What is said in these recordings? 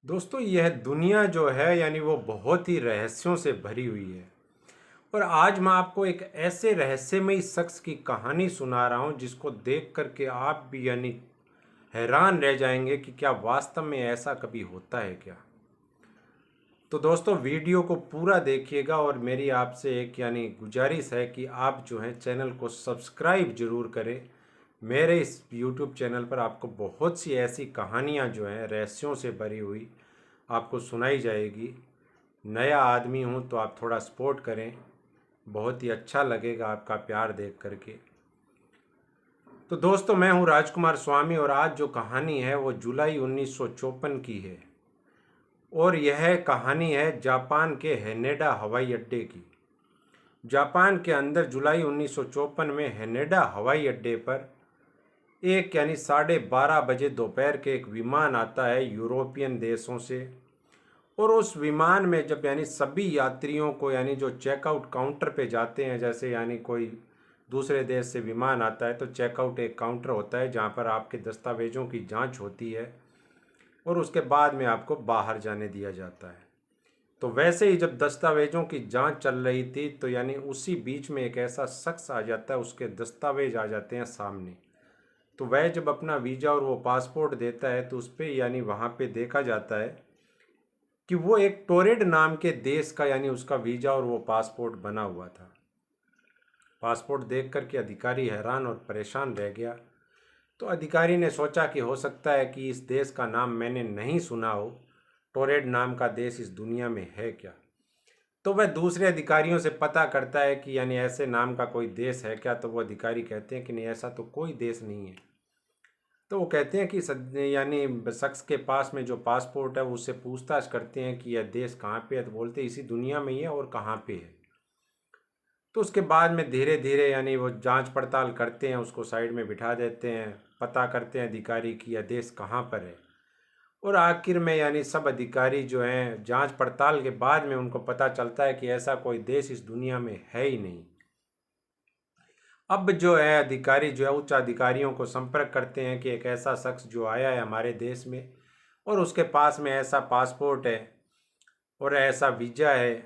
दोस्तों यह दुनिया जो है वो बहुत ही रहस्यों से भरी हुई है। और आज मैं आपको एक ऐसे रहस्यमयी शख्स की कहानी सुना रहा हूं जिसको देख करके आप भी हैरान रह जाएंगे कि क्या वास्तव में ऐसा कभी होता है क्या। तो दोस्तों वीडियो को पूरा देखिएगा और मेरी आपसे एक गुजारिश है कि आप जो है चैनल को सब्सक्राइब जरूर करें। मेरे इस यूट्यूब चैनल पर आपको बहुत सी ऐसी कहानियां जो हैं रहस्यों से भरी हुई आपको सुनाई जाएगी। नया आदमी हूं तो आप थोड़ा सपोर्ट करें, बहुत ही अच्छा लगेगा आपका प्यार देख करके। तो दोस्तों मैं हूं राजकुमार स्वामी और आज जो कहानी है वो जुलाई 1954 की है और यह कहानी है जापान के हेनेडा हवाई अड्डे की। जापान के अंदर जुलाई 1954 में हेनेडा हवाई अड्डे पर एक 12:30 बजे दोपहर के एक विमान आता है यूरोपियन देशों से। और उस विमान में जब सभी यात्रियों को जो चेकआउट काउंटर पे जाते हैं, जैसे कोई दूसरे देश से विमान आता है तो चेकआउट एक काउंटर होता है जहाँ पर आपके दस्तावेज़ों की जांच होती है और उसके बाद में आपको बाहर जाने दिया जाता है। तो वैसे ही जब दस्तावेज़ों की जांच चल रही थी तो उसी बीच में एक ऐसा शख्स आ जाता है, उसके दस्तावेज आ जाते हैं सामने। तो वह जब अपना वीज़ा और वो पासपोर्ट देता है तो उस पर वहाँ पे देखा जाता है कि वो एक टोरेड नाम के देश का उसका वीज़ा और वो पासपोर्ट बना हुआ था। पासपोर्ट देख कर के अधिकारी हैरान और परेशान रह गया। तो अधिकारी ने सोचा कि हो सकता है कि इस देश का नाम मैंने नहीं सुना हो, टोरेड नाम का देश इस दुनिया में है क्या। तो वह दूसरे अधिकारियों से पता करता है कि ऐसे नाम का कोई देश है क्या। तो वो अधिकारी कहते हैं कि नहीं, ऐसा तो कोई देश नहीं है। तो वो कहते हैं कि शख्स के पास में जो पासपोर्ट है वो उससे पूछताछ करते हैं कि यह देश कहाँ पे है। तो बोलते हैं इसी दुनिया में ही है और कहाँ पे है। तो उसके बाद में धीरे धीरे वो जांच पड़ताल करते हैं, उसको साइड में बिठा देते हैं, पता करते हैं अधिकारी कि यह देश कहाँ पर है। और आखिर में सब अधिकारी जो हैं जांच पड़ताल के बाद में उनको पता चलता है कि ऐसा कोई देश इस दुनिया में है ही नहीं। अब जो है अधिकारी जो है उच्च अधिकारियों को संपर्क करते हैं कि एक ऐसा शख्स जो आया है हमारे देश में और उसके पास में ऐसा पासपोर्ट है और ऐसा वीज़ा है।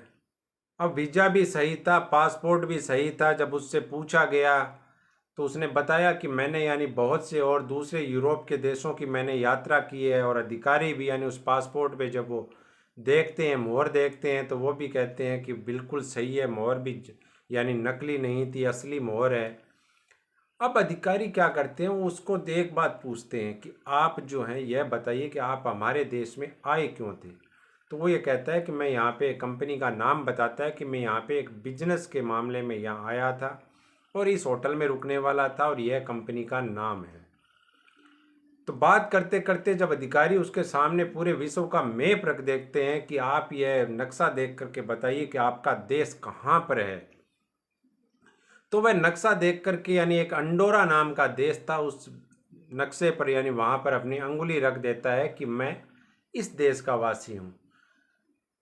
अब वीज़ा भी सही था, पासपोर्ट भी सही था। जब उससे पूछा गया तो उसने बताया कि मैंने बहुत से और दूसरे यूरोप के देशों की मैंने यात्रा की है। और अधिकारी भी उस पासपोर्ट पे जब वो देखते हैं, मोहर देखते हैं, तो वो भी कहते हैं कि बिल्कुल सही है, मोहर भी नकली नहीं थी, असली मोहर है। अब अधिकारी क्या करते हैं, वो उसको एक बात पूछते हैं कि आप जो हैं यह बताइए कि आप हमारे देश में आए क्यों थे। तो वो ये कहता है कि मैं यहाँ पे कंपनी का नाम बताता है कि मैं यहाँ पे एक बिजनेस के मामले में यहाँ आया था और इस होटल में रुकने वाला था और यह कंपनी का नाम है। तो बात करते करते जब अधिकारी उसके सामने पूरे विश्व का मैप रख देखते हैं कि आप यह नक्शा देख करके बताइए कि आपका देश कहाँ पर है। तो वह नक्शा देख करके एक अंडोरा नाम का देश था, उस नक्शे पर वहाँ पर अपनी अंगुली रख देता है कि मैं इस देश का वासी हूँ।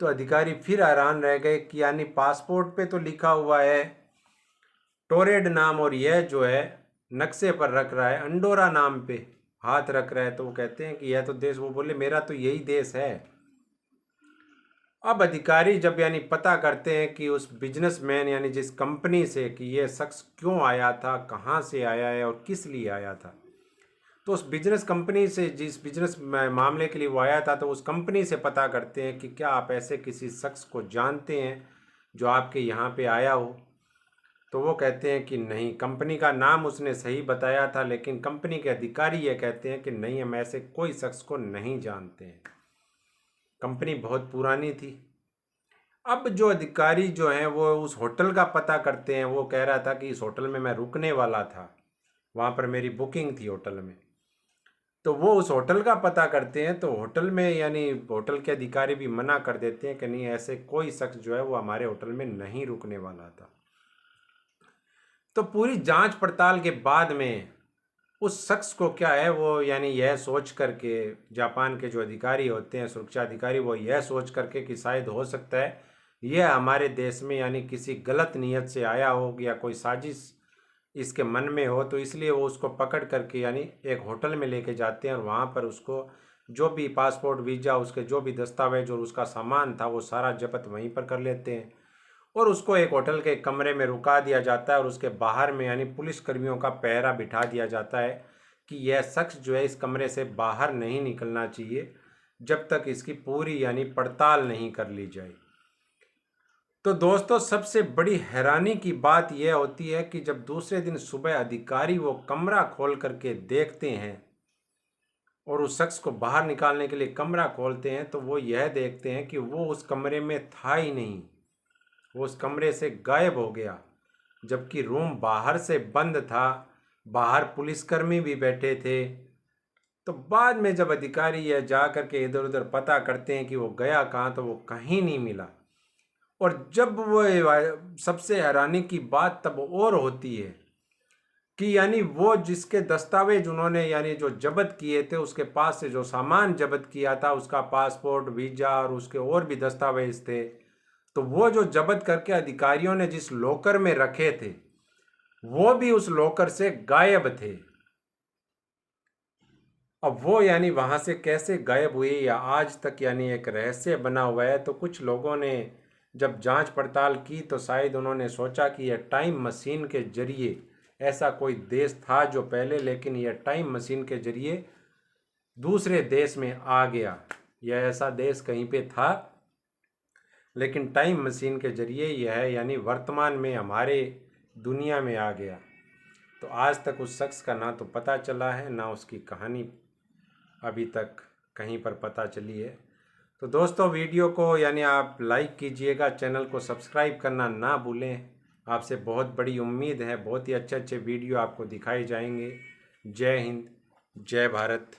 तो अधिकारी फिर हैरान रह गए कि पासपोर्ट पे तो लिखा हुआ है टोरेड नाम और यह जो है नक्शे पर रख रहा है अंडोरा नाम पे हाथ रख रहा है। तो वो कहते हैं कि यह तो देश, वो बोले मेरा तो यही देश है। अब अधिकारी जब पता करते हैं कि उस बिजनेसमैन जिस कंपनी से कि यह शख्स क्यों आया था, कहाँ से आया है और किस लिए आया था, तो उस बिजनेस कंपनी से जिस बिजनेस मामले के लिए वो आया था तो उस कंपनी से पता करते हैं कि क्या आप ऐसे किसी शख्स को जानते हैं जो आपके यहाँ पे आया हो। तो वो कहते हैं कि नहीं, कंपनी का नाम उसने सही बताया था लेकिन कंपनी के अधिकारी ये कहते हैं कि नहीं, हम ऐसे कोई शख्स को नहीं जानते हैं, कंपनी बहुत पुरानी थी। अब जो अधिकारी जो हैं वो उस होटल का पता करते हैं। वो कह रहा था कि इस होटल में मैं रुकने वाला था, वहाँ पर मेरी बुकिंग थी होटल में। तो वो उस होटल का पता करते हैं तो होटल में होटल के अधिकारी भी मना कर देते हैं कि नहीं, ऐसे कोई शख्स जो है वो हमारे होटल में नहीं रुकने वाला था। तो पूरी जांच पड़ताल के बाद में उस शख्स को क्या है वो यह सोच करके, जापान के जो अधिकारी होते हैं सुरक्षा अधिकारी, वो यह सोच करके कि शायद हो सकता है यह हमारे देश में किसी गलत नीयत से आया हो या कोई साजिश इसके मन में हो, तो इसलिए वो उसको पकड़ करके एक होटल में लेके जाते हैं और वहाँ पर उसको जो भी पासपोर्ट वीज़ा उसके जो भी दस्तावेज और उसका सामान था वो सारा जब्त वहीं पर कर लेते हैं और उसको एक होटल के कमरे में रुका दिया जाता है और उसके बाहर में यानी पुलिस कर्मियों का पहरा बिठा दिया जाता है कि यह शख्स जो है इस कमरे से बाहर नहीं निकलना चाहिए जब तक इसकी पूरी यानी पड़ताल नहीं कर ली जाए। तो दोस्तों सबसे बड़ी हैरानी की बात यह होती है कि जब दूसरे दिन सुबह अधिकारी वो कमरा खोल करके देखते हैं और उस शख्स को बाहर निकालने के लिए कमरा खोलते हैं तो वो यह देखते हैं कि वो उस कमरे में था ही नहीं, वो उस कमरे से गायब हो गया, जबकि रूम बाहर से बंद था, बाहर पुलिसकर्मी भी बैठे थे। तो बाद में जब अधिकारी यह जा कर के इधर उधर पता करते हैं कि वो गया कहाँ, तो वो कहीं नहीं मिला। और जब वो सबसे हैरानी की बात तब और होती है कि यानी वो जिसके दस्तावेज उन्होंने यानी जो जब्त किए थे उसके पास से जो सामान जब्त किया था उसका पासपोर्ट वीज़ा और उसके और भी दस्तावेज थे, तो वो जो जब्त करके अधिकारियों ने जिस लॉकर में रखे थे वो भी उस लॉकर से गायब थे। अब वो यानी वहाँ से कैसे गायब हुए या आज तक यानी एक रहस्य बना हुआ है। तो कुछ लोगों ने जब जांच पड़ताल की तो शायद उन्होंने सोचा कि यह टाइम मशीन के जरिए ऐसा कोई देश था जो पहले, लेकिन यह टाइम मशीन के जरिए दूसरे देश में आ गया, यह ऐसा देश कहीं पे था लेकिन टाइम मशीन के जरिए यह यानी वर्तमान में हमारे दुनिया में आ गया। तो आज तक उस शख्स का ना तो पता चला है ना उसकी कहानी अभी तक कहीं पर पता चली है। तो दोस्तों वीडियो को यानी आप लाइक कीजिएगा, चैनल को सब्सक्राइब करना ना भूलें। आपसे बहुत बड़ी उम्मीद है, बहुत ही अच्छे अच्छे वीडियो आपको दिखाए जाएंगे। जय हिंद, जय भारत।